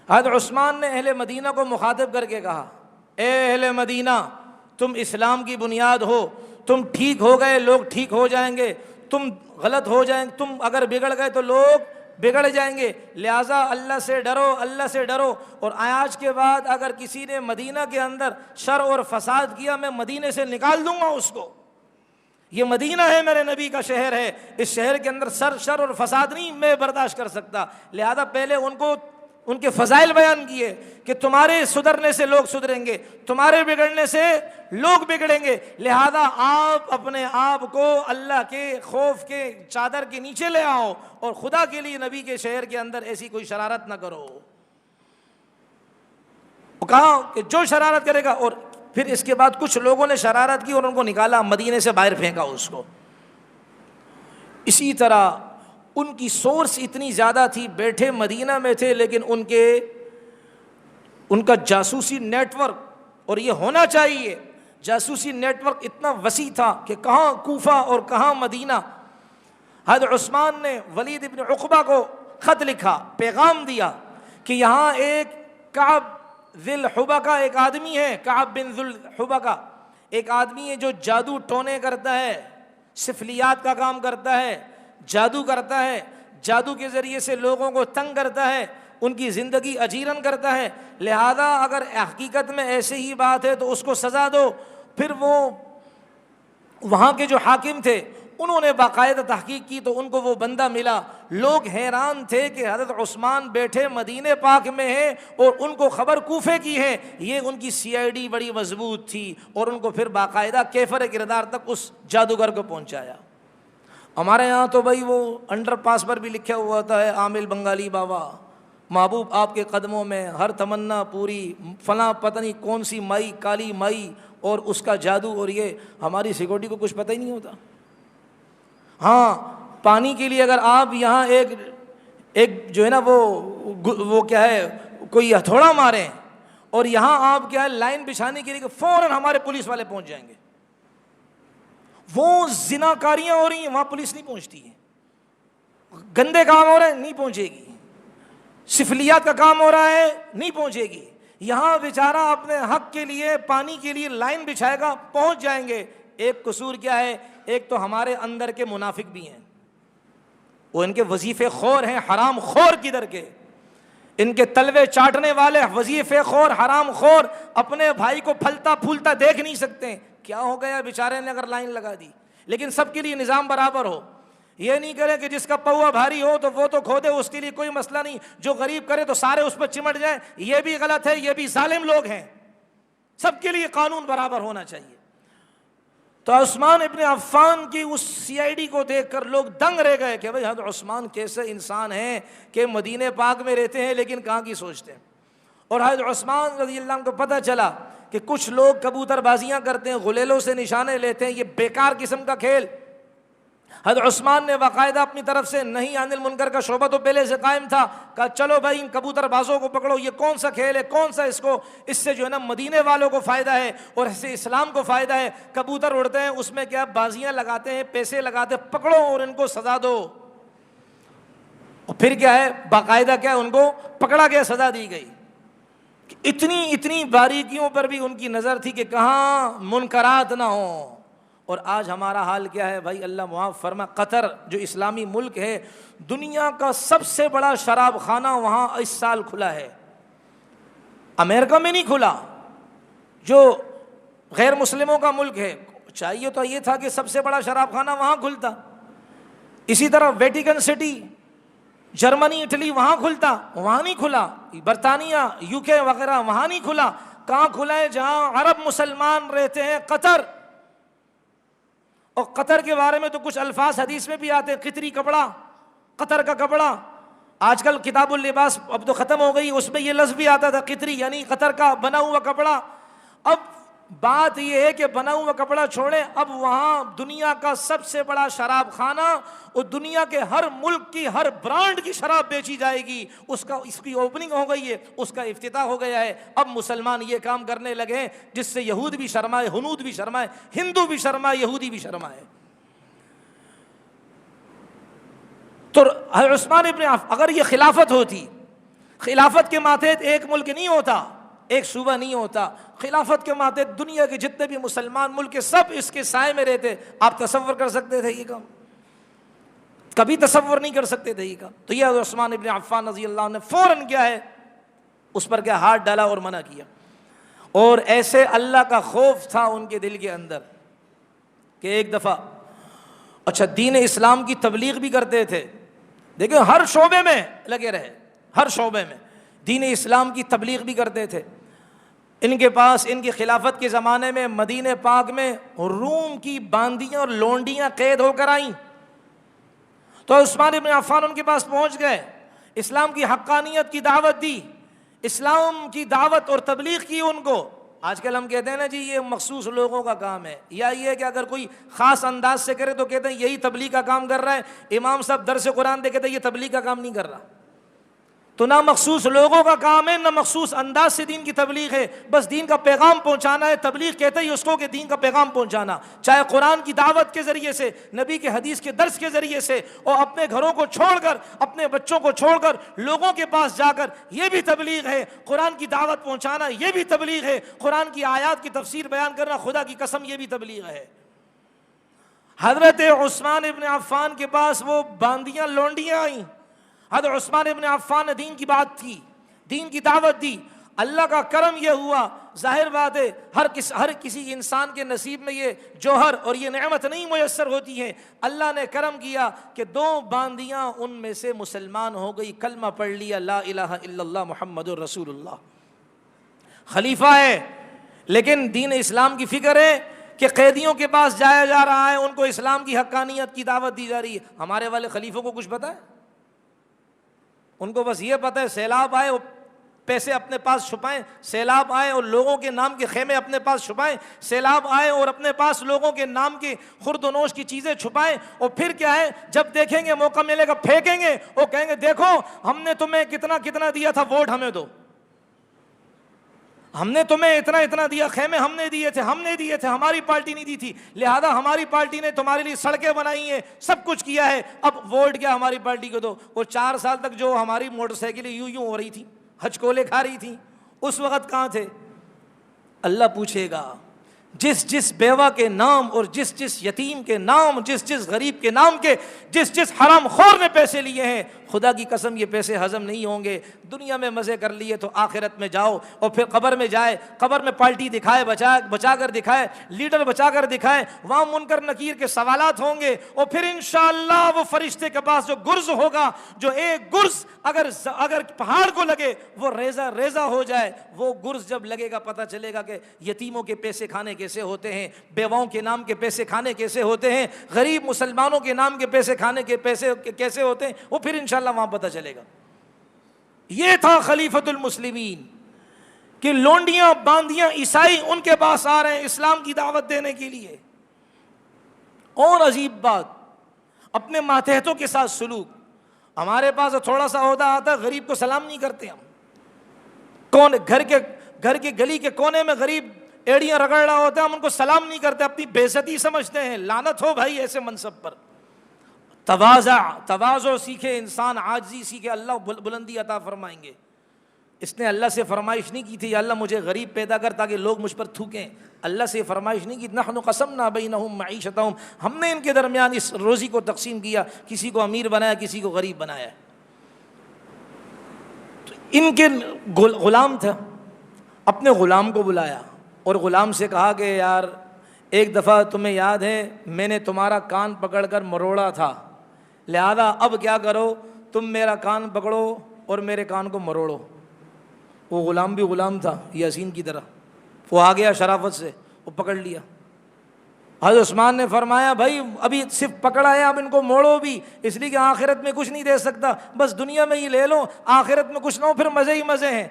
حضرت عثمان نے اہل مدینہ کو مخاطب کر کے کہا، اے اہل مدینہ، تم اسلام کی بنیاد ہو، تم ٹھیک ہو گئے لوگ ٹھیک ہو جائیں گے، تم غلط ہو جائیں گے، تم اگر بگڑ گئے تو لوگ بگڑ جائیں گے، لہٰذا اللہ سے ڈرو، اللہ سے ڈرو۔ اور آج کے بعد اگر کسی نے مدینہ کے اندر شر اور فساد کیا، میں مدینے سے نکال دوں گا اس کو۔ یہ مدینہ ہے، میرے نبی کا شہر ہے، اس شہر کے اندر شر اور فساد نہیں میں برداشت کر سکتا۔ لہذا پہلے ان کو ان کے فضائل بیان کیے کہ تمہارے سدھرنے سے لوگ سدھریں گے، تمہارے بگڑنے سے لوگ بگڑیں گے، لہذا آپ اپنے آپ کو اللہ کے خوف کے چادر کے نیچے لے آؤ، اور خدا کے لیے نبی کے شہر کے اندر ایسی کوئی شرارت نہ کرو۔ کہا کہ جو شرارت کرے گا، اور پھر اس کے بعد کچھ لوگوں نے شرارت کی اور ان کو نکالا، مدینے سے باہر پھینکا اس کو۔ اسی طرح ان کی سورس اتنی زیادہ تھی، بیٹھے مدینہ میں تھے لیکن ان کا جاسوسی نیٹ ورک، اور یہ ہونا چاہیے، جاسوسی نیٹ ورک اتنا وسیع تھا کہ کہاں کوفہ اور کہاں مدینہ۔ حضرت عثمان نے ولید ابن عقبہ کو خط لکھا، پیغام دیا کہ یہاں ایک کعب ذی الحبکہ ایک آدمی ہے، کعب بن ذی الحبکہ ایک آدمی ہے جو جادو ٹونے کرتا ہے، سفلیات کا کام کرتا ہے، جادو کرتا ہے، جادو کے ذریعے سے لوگوں کو تنگ کرتا ہے، ان کی زندگی اجیرن کرتا ہے، لہذا اگر حقیقت میں ایسے ہی بات ہے تو اس کو سزا دو۔ پھر وہ وہاں کے جو حاکم تھے انہوں نے باقاعدہ تحقیق کی تو ان کو وہ بندہ ملا۔ لوگ حیران تھے کہ حضرت عثمان بیٹھے مدینے پاک میں ہیں اور ان کو خبر کوفے کی ہے، یہ ان کی سی آئی ڈی بڑی مضبوط تھی، اور ان کو پھر باقاعدہ کیفر کردار تک اس جادوگر کو پہنچایا۔ ہمارے یہاں تو بھائی وہ انڈر پاس پر بھی لکھا ہوا ہوتا ہے، عامل بنگالی بابا، محبوب آپ کے قدموں میں، ہر تمنا پوری، فلاں پتہ نہیں کون سی مائی، کالی مائی، اور اس کا جادو، اور یہ ہماری سیکورٹی کو کچھ پتہ ہی نہیں ہوتا۔ ہاں پانی کے لیے اگر آپ یہاں ایک جو ہے نا وہ کیا ہے کوئی ہتھوڑا ماریں، اور یہاں آپ کیا ہے لائن بچھانے کے لیے فوراً ہمارے پولیس والے پہنچ جائیں گے۔ وہ زناکاریاں ہو رہی ہیں وہاں پولیس نہیں پہنچتی ہے، گندے کام ہو رہے ہیں نہیں پہنچے گی، سفلیات کا کام ہو رہا ہے نہیں پہنچے گی، یہاں بیچارہ اپنے حق کے لیے پانی کے لیے لائن بچھائے گا، پہنچ جائیں گے۔ ایک قصور کیا ہے، ایک تو ہمارے اندر کے منافق بھی ہیں، وہ ان کے وظیفے خور ہیں، حرام خور کدھر کے، ان کے تلوے چاٹنے والے وظیفے خور، حرام خور، اپنے بھائی کو پھلتا پھولتا دیکھ نہیں سکتے، کیا ہو گیا بیچارے نے اگر لائن لگا دی۔ لیکن سب کے لیے نظام برابر ہو، یہ نہیں کرے کہ جس کا پوا بھاری ہو تو وہ تو کھو دے، اس کے لیے کوئی مسئلہ نہیں، جو غریب کرے تو سارے اس پر چمٹ جائیں، یہ بھی غلط ہے، یہ بھی ظالم لوگ ہیں۔ سب کے لیے قانون برابر ہونا چاہیے۔ تو عثمان ابن عفان کی اس سی آئی ڈی کو دیکھ کر لوگ دنگ رہ گئے کہ بھئی حضرت عثمان کیسے انسان ہیں کہ مدینے پاک میں رہتے ہیں لیکن کہاں کی سوچتے ہیں۔ اور حضرت عثمان رضی اللہ عنہ کو پتہ چلا کہ کچھ لوگ کبوتر بازیاں کرتے ہیں، غلیلوں سے نشانے لیتے ہیں، یہ بیکار قسم کا کھیل۔ حضرت عثمان نے باقاعدہ اپنی طرف سے نہیں عن المنکر کا شعبہ تو پہلے سے قائم تھا، کہا چلو بھائی ان کبوتر بازوں کو پکڑو، یہ کون سا کھیل ہے، کون سا اس سے جو ہے نا مدینے والوں کو فائدہ ہے اور اس سے اسلام کو فائدہ ہے۔ کبوتر اڑتے ہیں، اس میں کیا بازیاں لگاتے ہیں، پیسے لگاتے ہیں، پکڑو اور ان کو سزا دو۔ اور پھر کیا ہے باقاعدہ کیا ہے ان کو پکڑا گیا، سزا دی گئی۔ اتنی باریکیوں پر بھی ان کی نظر تھی کہ کہاں منکرات نہ ہوں۔ اور آج ہمارا حال کیا ہے بھائی، اللہ معاف فرما، قطر جو اسلامی ملک ہے، دنیا کا سب سے بڑا شراب خانہ وہاں اس سال کھلا ہے، امریکہ میں نہیں کھلا، جو غیر مسلموں کا ملک ہے۔ چاہیے تو یہ تھا کہ سب سے بڑا شراب خانہ وہاں کھلتا۔ اسی طرح ویٹیکن سٹی، جرمنی، اٹلی، وہاں کھلتا، وہاں نہیں کھلا۔ برطانیہ، یو کے وغیرہ وہاں نہیں کھلا۔ کہاں کھلا ہے؟ جہاں عرب مسلمان رہتے ہیں، قطر۔ اور قطر کے بارے میں تو کچھ الفاظ حدیث میں بھی آتے ہیں، قطری کپڑا، قطر کا کپڑا۔ آج کل کتاب اللباس اب تو ختم ہو گئی، اس میں یہ لفظ بھی آتا تھا قطری، یعنی قطر کا بنا ہوا کپڑا۔ اب بات یہ ہے کہ بنا ہوا کپڑا چھوڑیں، اب وہاں دنیا کا سب سے بڑا شراب خانہ اور دنیا کے ہر ملک کی ہر برانڈ کی شراب بیچی جائے گی، اس کی اوپننگ ہو گئی ہے، اس کا افتتاح ہو گیا ہے۔ اب مسلمان یہ کام کرنے لگے ہیں جس سے یہود بھی شرمائے، ہنود بھی شرمائے، ہندو بھی شرمائے، یہودی بھی شرمائے۔ تو حضرت عثمان ابن عفان، اگر یہ خلافت ہوتی خلافت کے ماتحت ایک ملک نہیں ہوتا، ایک صوبہ نہیں ہوتا، خلافت کے ماتحت دنیا کے جتنے بھی مسلمان ملک کے سب اس کے سائے میں رہتے۔ آپ تصور کر سکتے تھے یہ کام؟ کبھی تصور نہیں کر سکتے تھے یہ کام۔ تو یہ حضرت عثمان ابن عفان رضی اللہ عنہ نے فوراً کیا ہے اس پر کیا ہاتھ ڈالا اور منع کیا۔ اور ایسے اللہ کا خوف تھا ان کے دل کے اندر کہ ایک دفعہ اچھا دین اسلام کی تبلیغ بھی کرتے تھے، دیکھیں ہر شعبے میں لگے رہے، ہر شعبے میں دین اسلام کی تبلیغ بھی کرتے تھے۔ ان کے پاس ان کی خلافت کے زمانے میں مدینہ پاک میں روم کی باندیاں اور لونڈیاں قید ہو کر آئیں، تو عثمان ابن عفان ان کے پاس پہنچ گئے، اسلام کی حقانیت کی دعوت دی، اسلام کی دعوت اور تبلیغ کی ان کو۔ آج کل ہم کہتے ہیں نا جی یہ مخصوص لوگوں کا کام ہے، یا یہ کہ اگر کوئی خاص انداز سے کرے تو کہتے ہیں یہی تبلیغ کا کام کر رہا ہے، امام صاحب درس قرآن دے کہتے ہیں یہ تبلیغ کا کام نہیں کر رہا۔ تو نہ مخصوص لوگوں کا کام ہے، نہ مخصوص انداز سے دین کی تبلیغ ہے، بس دین کا پیغام پہنچانا ہے۔ تبلیغ کہتے ہی اس کو کہ دین کا پیغام پہنچانا، چاہے قرآن کی دعوت کے ذریعے سے، نبی کے حدیث کے درس کے ذریعے سے، اور اپنے گھروں کو چھوڑ کر، اپنے بچوں کو چھوڑ کر لوگوں کے پاس جا کر، یہ بھی تبلیغ ہے۔ قرآن کی دعوت پہنچانا یہ بھی تبلیغ ہے، قرآن کی آیات کی تفسیر بیان کرنا خدا کی قسم یہ بھی تبلیغ ہے۔ حضرت عثمان ابن عفان کے پاس وہ باندیاں لونڈیاں آئیں، حضرت عثمان ابن عفان نے دین کی بات تھی، دین کی دعوت دی۔ اللہ کا کرم یہ ہوا، ظاہر بات ہے ہر کسی انسان کے نصیب میں یہ جوہر اور یہ نعمت نہیں میسر ہوتی ہے۔ اللہ نے کرم کیا کہ 2 باندیاں ان میں سے مسلمان ہو گئی، کلمہ پڑھ لیا لا الہ الا اللہ محمد الرسول اللہ۔ خلیفہ ہے لیکن دین اسلام کی فکر ہے کہ قیدیوں کے پاس جایا جا رہا ہے، ان کو اسلام کی حقانیت کی دعوت دی جا رہی ہے۔ ہمارے والے خلیفوں کو کچھ پتہ ہے؟ ان کو بس یہ پتہ ہے سیلاب آئے وہ پیسے اپنے پاس چھپائیں، سیلاب آئے اور لوگوں کے نام کے خیمے اپنے پاس چھپائیں، سیلاب آئے اور اپنے پاس لوگوں کے نام کی خورد و نوش کی چیزیں چھپائیں، اور پھر کیا ہے جب دیکھیں گے موقع ملے گا پھینکیں گے، اور کہیں گے دیکھو ہم نے تمہیں کتنا کتنا دیا تھا، ووٹ ہمیں دو، ہم نے تمہیں اتنا اتنا دیا، خیمے ہم نے دیے تھے، ہماری پارٹی نہیں دی تھی، لہذا ہماری پارٹی نے تمہارے لیے سڑکیں بنائی ہیں، سب کچھ کیا ہے، اب ووٹ کیا ہماری پارٹی کو دو۔ اور 4 سال تک جو ہماری موٹر سائیکلیں یوں ہو رہی تھی، ہچکولے کھا رہی تھیں، اس وقت کہاں تھے؟ اللہ پوچھے گا جس جس بیوہ کے نام اور جس جس یتیم کے نام، جس جس غریب کے نام کے، جس جس حرام خور نے پیسے لیے ہیں، خدا کی قسم یہ پیسے ہضم نہیں ہوں گے۔ دنیا میں مزے کر لیے تو آخرت میں جاؤ، اور پھر قبر میں جائے، قبر میں پالٹی دکھائے، بچا کر دکھائے، لیڈر بچا کر دکھائے، وہاں منکر نکیر کے سوالات ہوں گے، اور پھر انشاءاللہ وہ فرشتے کے پاس جو گرز ہوگا، جو ایک گرز اگر پہاڑ کو لگے وہ ریزہ ریزہ ہو جائے، وہ گرز جب لگے گا پتہ چلے گا کہ یتیموں کے پیسے کھانے کیسے ہوتے ہیں، بیواؤں کے نام کے پیسے کھانے کیسے ہوتے ہیں، غریب مسلمانوں کے نام کے پیسے کھانے کے پیسے کیسے ہوتے ہیں، وہ پھر انشاءاللہ وہاں پتہ چلے گا۔ یہ تھا خلیفۃ المسلمین کہ لونڈیاں باندیاں عیسائی ان کے پاس آ رہے ہیں اسلام کی دعوت دینے کے لیے۔ اور عجیب بات، اپنے ماتحتوں کے ساتھ سلوک۔ ہمارے پاس تھوڑا سا عہدہ آتا ہے، غریب کو سلام نہیں کرتے ہم۔ کون گھر کے گلی کے کونے میں غریب ایڑیاں رگڑ رہا ہوتا ہے، ہم ان کو سلام نہیں کرتے، اپنی بے عزتی سمجھتے ہیں۔ لعنت ہو بھائی ایسے منصب پر۔ تواضع سیکھے انسان، عاجزی سیکھے، اللہ بلندی عطا فرمائیں گے۔ اس نے اللہ سے فرمائش نہیں کی تھی یا اللہ مجھے غریب پیدا کر تاکہ لوگ مجھ پر تھوکیں، اللہ سے فرمائش نہیں کی، نحن قسمنا بینہم معیشتہم، ہم نے ان کے درمیان اس روزی کو تقسیم کیا، کسی کو امیر بنایا، کسی کو غریب بنایا۔ تو ان کے غلام تھا، اپنے غلام کو بلایا اور غلام سے کہا کہ یار ایک دفعہ تمہیں یاد ہے میں نے تمہارا کان پکڑ کر مروڑا تھا، لہذا اب کیا کرو تم میرا کان پکڑو اور میرے کان کو مروڑو۔ وہ غلام بھی غلام تھا یاسین کی طرح، وہ آ گیا شرافت سے، وہ پکڑ لیا۔ حضرت عثمان نے فرمایا بھائی ابھی صرف پکڑا ہے، اب ان کو موڑو بھی، اس لیے کہ آخرت میں کچھ نہیں دے سکتا، بس دنیا میں ہی لے لو، آخرت میں کچھ نہ ہو، پھر مزے ہی مزے ہیں۔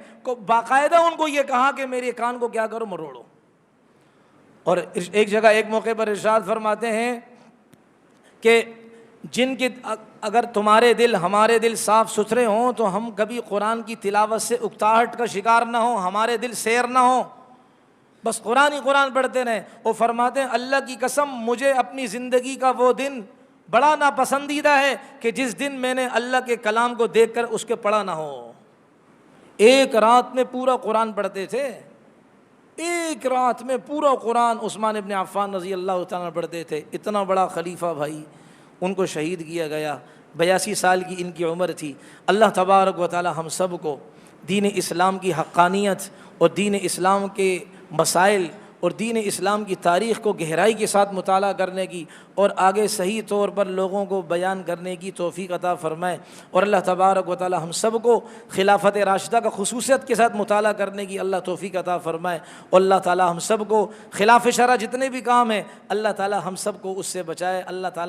باقاعدہ ان کو یہ کہا کہ میرے کان کو کیا کرو، مروڑو۔ اور ایک جگہ ایک موقع پر ارشاد فرماتے ہیں کہ جن کے اگر تمہارے دل ہمارے دل صاف ستھرے ہوں تو ہم کبھی قرآن کی تلاوت سے اکتاہٹ کا شکار نہ ہوں، ہمارے دل سیر نہ ہوں، بس قرآن ہی قرآن پڑھتے رہیں۔ وہ فرماتے ہیں اللہ کی قسم مجھے اپنی زندگی کا وہ دن بڑا ناپسندیدہ ہے کہ جس دن میں نے اللہ کے کلام کو دیکھ کر اس کے پڑھا نہ ہو۔ ایک رات میں پورا قرآن پڑھتے تھے، ایک رات میں پورا قرآن عثمان ابن عفان رضی اللہ تعالیٰ پڑھتے تھے۔ اتنا بڑا خلیفہ بھائی، ان کو شہید کیا گیا، 82 سال کی ان کی عمر تھی۔ اللہ تبارک و تعالی ہم سب کو دین اسلام کی حقانیت اور دین اسلام کے مسائل اور دین اسلام کی تاریخ کو گہرائی کے ساتھ مطالعہ کرنے کی اور آگے صحیح طور پر لوگوں کو بیان کرنے کی توفیق عطا فرمائے، اور اللہ تبارک و تعالی ہم سب کو خلافت راشدہ کا خصوصیت کے ساتھ مطالعہ کرنے کی اللہ توفیق عطا فرمائے، اور اللہ تعالی ہم سب کو خلاف شرع جتنے بھی کام ہیں اللہ تعالی ہم سب کو اس سے بچائے۔ اللہ تعالی